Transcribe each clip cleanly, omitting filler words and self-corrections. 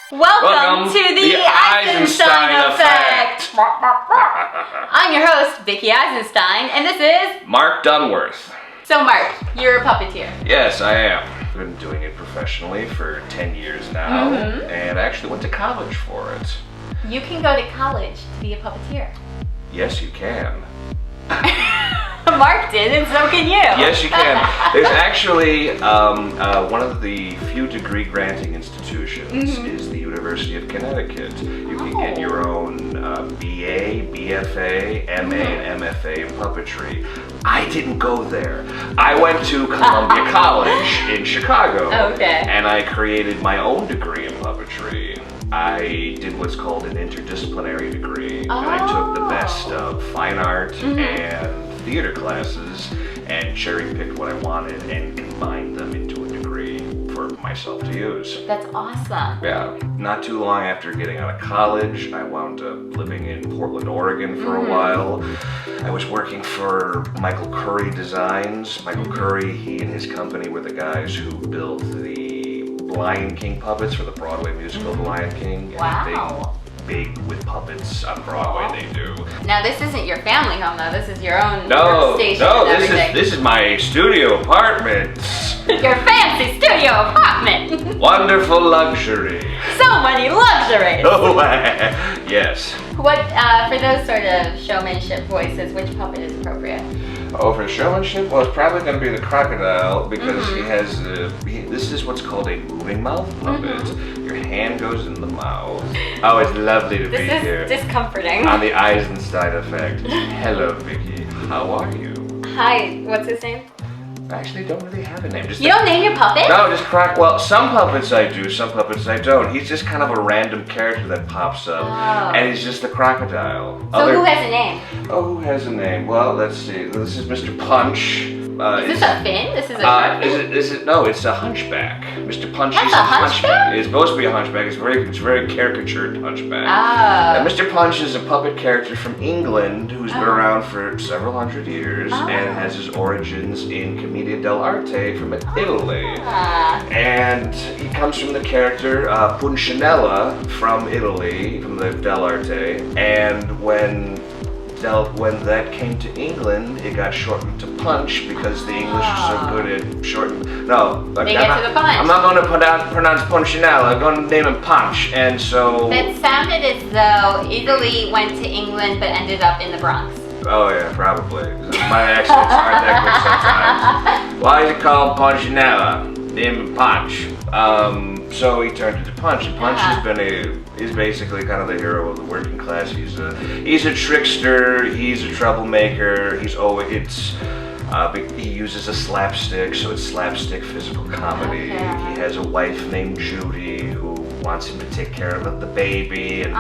Welcome to the Eisenstein effect. I'm your host, Vickie Eisenstein, and this is Marc Dunworth. So Marc, you're a puppeteer. Yes, I am. I've been doing it professionally for 10 years now, and I actually went to college for it. You can go to college to be a puppeteer. Yes, you can. Marc did, and so can you. Yes, you can. There's actually one of the few degree granting institutions is the University of Connecticut. You can get your own BA, BFA, MA, and MFA in puppetry. I didn't go there. I went to Columbia College in Chicago, and I created my own degree in puppetry. I did what's called an interdisciplinary degree, and I took the best of fine art and theater classes and cherry-picked what I wanted and combined them into a degree for myself to use. That's awesome. Yeah. Not too long after getting out of college, I wound up living in Portland, Oregon for a while. I was working for Michael Curry Designs. Michael Curry, he and his company were the guys who built the Lion King puppets for the Broadway musical The Lion King. Wow. Big with puppets on Broadway, they do. Now this isn't your family home though, this is your own workstation. No, this is my studio apartment. Your fancy studio apartment. Wonderful luxury. So many luxuries. Oh, yes. What, for those sort of showmanship voices, which puppet is appropriate? Oh, for showmanship? Well, it's probably going to be the Crocodile because he has, this is what's called a moving mouth puppet. Your hand goes in the mouth. Oh, it's lovely to be here. This is discomforting. On the Eisenstein effect. Hello, Vickie. How are you? Hi, what's his name? I actually don't really have a name. You don't name your puppet? No, just well, some puppets I do, some puppets I don't. He's just kind of a random character that pops up, and he's just the Crocodile. So who has a name? Oh, who has a name? Well, let's see. This is Mr. Punch. Is this a fin? This is a shark fin? Is it? No, it's a hunchback. Mr. Punch. That's a hunchback? It's supposed to be a hunchback. It's very caricatured hunchback. Oh. Mr. Punch is a puppet character from England who's been around for several hundred years and has his origins in Commedia dell'arte from Italy. And he comes from the character Punchinella from Italy, from the dell'arte. And when that came to England, it got shortened to Punch because the English are so good at shortening. No, they get to the punch. I'm not going to pronounce Punchinella. I'm going to name him Punch, and so. That sounded as though Italy went to England but ended up in the Bronx. Oh yeah, probably. My accents aren't that good sometimes. Why is it called Punchinella? Name him Punch. So he turned into Punch, and Punch is basically kind of the hero of the working class. He's a trickster. He's a troublemaker. He uses a slapstick, so it's slapstick physical comedy. He has a wife named Judy who wants him to take care of the baby, and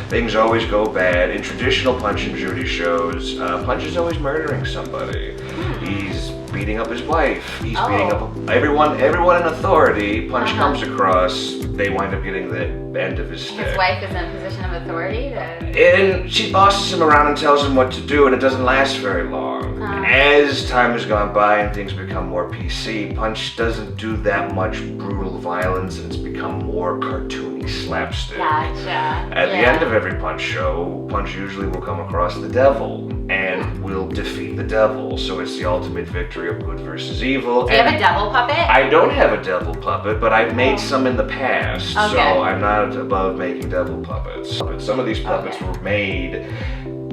things always go bad. In traditional Punch and Judy shows, Punch is always murdering somebody. He's beating up his wife. He's beating up everyone in authority. Punch comes across, they wind up getting the end of his stick. His wife is in a position of authority? And she bosses him around and tells him what to do, and it doesn't last very long. As time has gone by and things become more PC, Punch doesn't do that much brutal violence, and it's become more cartoony slapstick. Gotcha. At the end of every Punch show, Punch usually will come across the devil and will defeat the devil. So it's the ultimate victory of good versus evil. Do you have a devil puppet? I don't have a devil puppet, but I've made some in the past, so I'm not above making devil puppets. Some of these puppets were made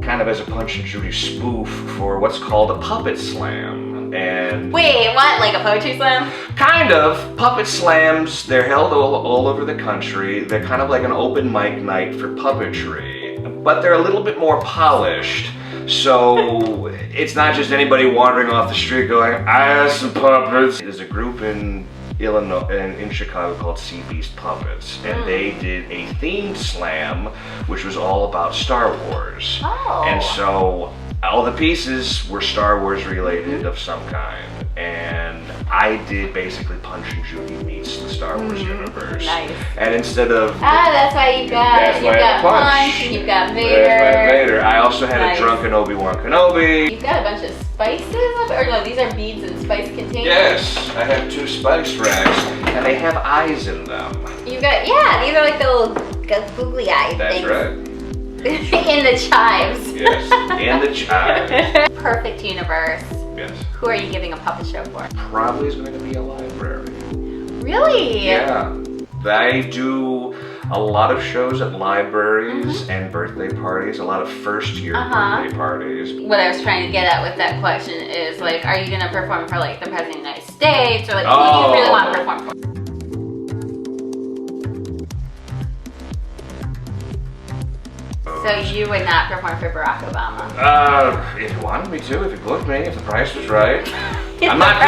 kind of as a Punch and Judy spoof for what's called a puppet slam. And wait, what? Like a poetry slam? Kind of. Puppet slams, they're held all over the country. They're kind of like an open mic night for puppetry, but they're a little bit more polished. So it's not just anybody wandering off the street going, I have some puppets. There's a group in Illinois, in Chicago called Sea Beast Puppets, and they did a themed slam which was all about Star Wars. And so all the pieces were Star Wars related of some kind, and I did basically Punch and Judy meets the Star Wars universe. Nice. And instead of that's why you've got Punch and you've got Vader. That's my Vader. I also had a drunken Obi-Wan Kenobi. You've got a bunch of spices up, or no, these are beads and spice containers. Yes, I have 2 spice racks, and they have eyes in them. You've got, these are like the little googly eye That's things. right. In the chives. Yes, in the chives. Perfect universe. Yes. Who are you giving a puppet show for? Probably is going to be a library. Really? Yeah. I do a lot of shows at libraries and birthday parties, a lot of first-year birthday parties. What I was trying to get at with that question is, like, are you going to perform for, like, the President of the United States? Or, like, who do you really want to perform for? So you would not perform for Barack Obama? If you wanted me to, if you booked me, if the price was right. I'm not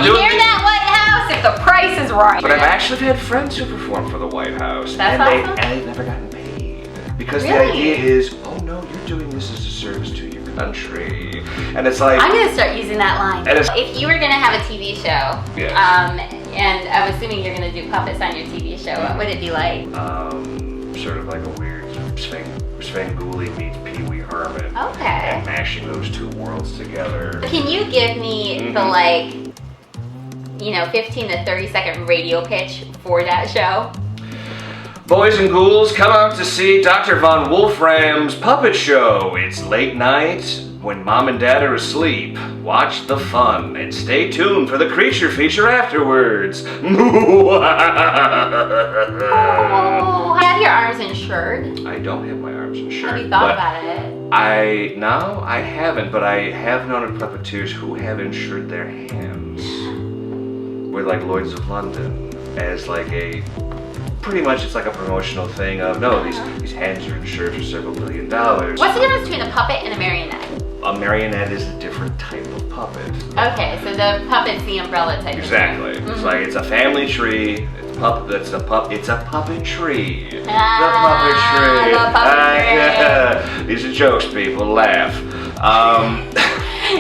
doing You're that White House if the price is right. But I've actually had friends who perform for the White House. That's awesome. And they've never gotten paid. Because the idea is, oh no, you're doing this as a service to your country. And it's like... I'm going to start using that line. If you were going to have a TV show, and I'm assuming you're going to do puppets on your TV show, what would it be like? Sort of like a weird Svengoolie meets Pee Wee Herman. Okay. And mashing those 2 worlds together. Can you give me the, like, 15 to 30 second radio pitch for that show? Boys and ghouls, come out to see Dr. Von Wolfram's puppet show. It's late night when Mom and Dad are asleep. Watch the fun and stay tuned for the creature feature afterwards. Have your arms insured? I don't have my arms insured. Have you thought about it? I haven't, but I have known of puppeteers who have insured their hands with like Lloyd's of London as like a, pretty much it's like a promotional thing of, no, these hands are insured for several $1 billion. What's the difference between a puppet and a marionette? A marionette is a different type of puppet. Okay, so the puppet's the umbrella type. Exactly. It's like, it's a family tree. It's a puppet tree. The puppet tree. These are jokes, people. Laugh.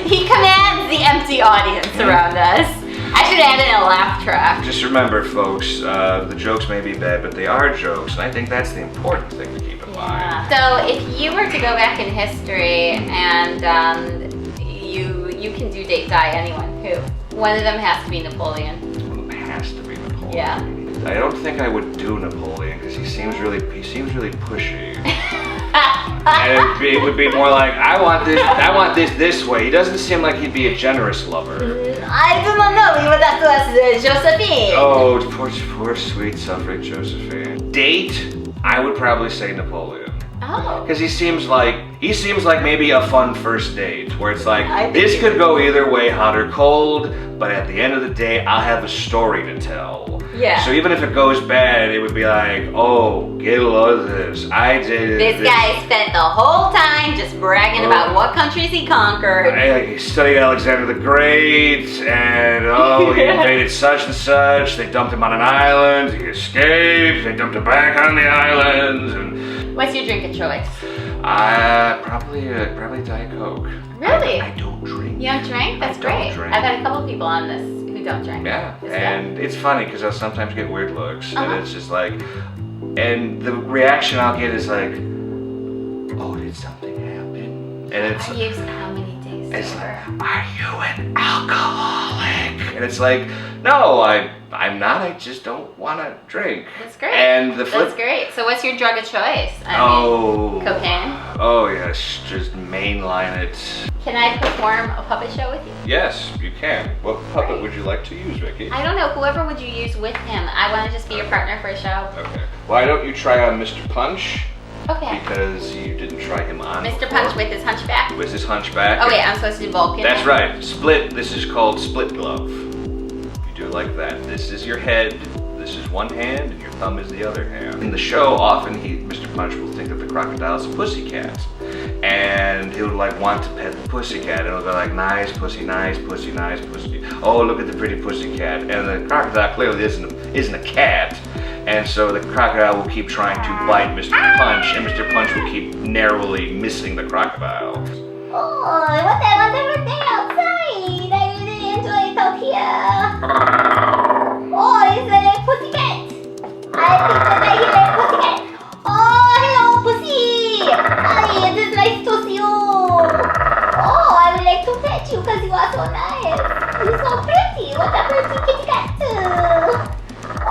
He commands the empty audience around us. I should add in a laugh track. Just remember, folks, the jokes may be bad, but they are jokes, and I think that's the important thing to keep in mind. So, if you were to go back in history and you can do date die anyone, who? One of them has to be Napoleon. One of them has to be Napoleon. Yeah. I don't think I would do Napoleon because he seems really pushy. And it would be more like, I want this way. He doesn't seem like he'd be a generous lover. I do not know, but that was Josephine. Oh, poor sweet suffering Josephine. Date, I would probably say Napoleon. Oh. Because he seems like maybe a fun first date where it's like, this could go either way, hot or cold, but at the end of the day, I'll have a story to tell. Yeah. So even if it goes bad, it would be like, oh, get a load of this. I did this guy spent the whole time just bragging about what countries he conquered. He studied Alexander the Great, and he invaded such and such. They dumped him on an island. He escaped. They dumped him back on the island. And what's your drink of choice? Probably Diet Coke. Really? I don't drink. You don't drink? That's great. Drink. I've had a couple people on this who don't drink. Yeah, and it's funny because I'll sometimes get weird looks, and it's just like, and the reaction I'll get is like, oh, did something happen? And it's how many days? It's like, are you an alcoholic? And it's like, no, I'm not. I just don't want to drink. That's great. And that's great. So what's your drug of choice? Cocaine? Oh yes, just mainline it. Can I perform a puppet show with you? Yes, you can. What puppet would you like to use, Vickie? I don't know. Whoever would you use with him? I want to just be your partner for a show. Okay. Why don't you try on Mr. Punch? Okay. Because you didn't try him on Mr. before. Punch with his hunchback? With his hunchback. Oh wait, I'm supposed to do Vulcan? That's right. Split. This is called split glove. You do it like that. This is your head. This is one hand, and your thumb is the other hand. In the show, often Mr. Punch will think that the crocodile is a pussycat. And he'll like want to pet the pussycat. And he'll go like, nice pussy, nice pussy, nice pussy. Oh, look at the pretty pussycat. And the crocodile clearly isn't a cat. And so the crocodile will keep trying to bite Mr. Punch, and Mr. Punch will keep narrowly missing the crocodile. Oh, what's that wonderful thing outside? I really enjoy it out here. Oh, it's like pussycat. I think that I hear like pussycat. Oh, hello, pussy. Hi, it is nice to see you. Oh, I would like to pet you because you are so nice. You're so pretty. What a pretty kitty cat.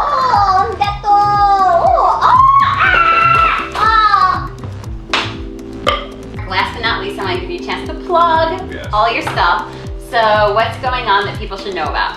Oh, gato. Last but not least, I want to give you a chance to plug all your stuff. So what's going on that people should know about?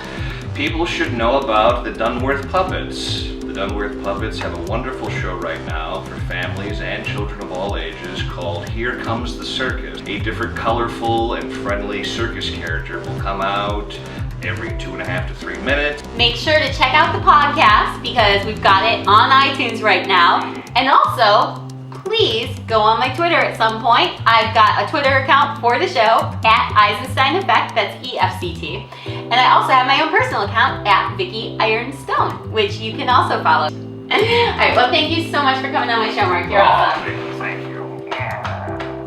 People should know about the Dunworth Puppets. The Dunworth Puppets have a wonderful show right now for families and children of all ages called Here Comes the Circus. A different colorful and friendly circus character will come out every 2.5 to 3 minutes. Make sure to check out the podcast because we've got it on iTunes right now. And also, please go on my Twitter at some point. I've got a Twitter account for the show at Eisenstein Effect, that's EFCT. And I also have my own personal account at Vickie Ironstone, which you can also follow. All right, well, thank you so much for coming on my show, Marc. You're awesome.